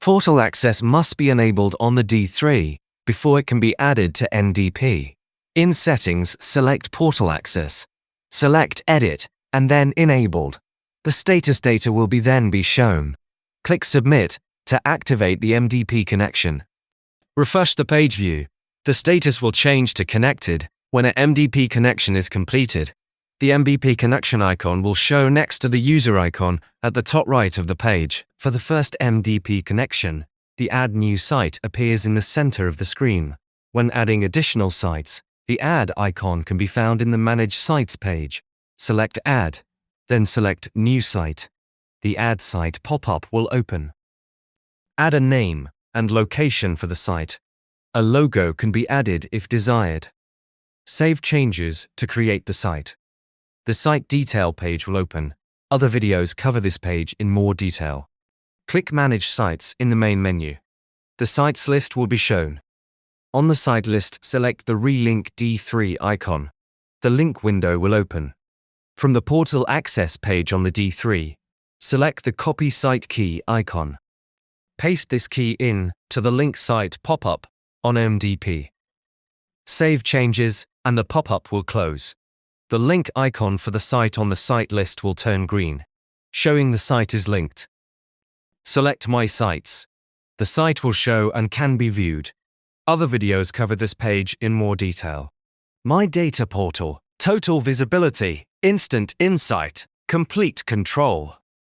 Portal access must be enabled on the D3 before it can be added to MDP. In Settings, select Portal Access. Select Edit, and then Enabled. The status data will then be shown. Click Submit to activate the MDP connection. Refresh the page view. The status will change to Connected when an MDP connection is completed. The MDP connection icon will show next to the user icon at the top right of the page. For the first MDP connection, the Add New Site appears in the center of the screen. When adding additional sites, the Add icon can be found in the Manage Sites page. Select Add, then select New Site. The Add Site pop-up will open. Add a name and location for the site. A logo can be added if desired. Save changes to create the site. The site detail page will open. Other videos cover this page in more detail. Click Manage Sites in the main menu. The sites list will be shown. On the site list, select the Relink D3 icon. The link window will open. From the Portal Access page on the D3, select the Copy Site Key icon. Paste this key in to the link site pop-up on MDP. Save changes and the pop-up will close. The link icon for the site on the site list will turn green, showing the site is linked. Select My Sites. The site will show and can be viewed. Other videos cover this page in more detail. MyDataPortal. Total visibility, instant insight, complete control.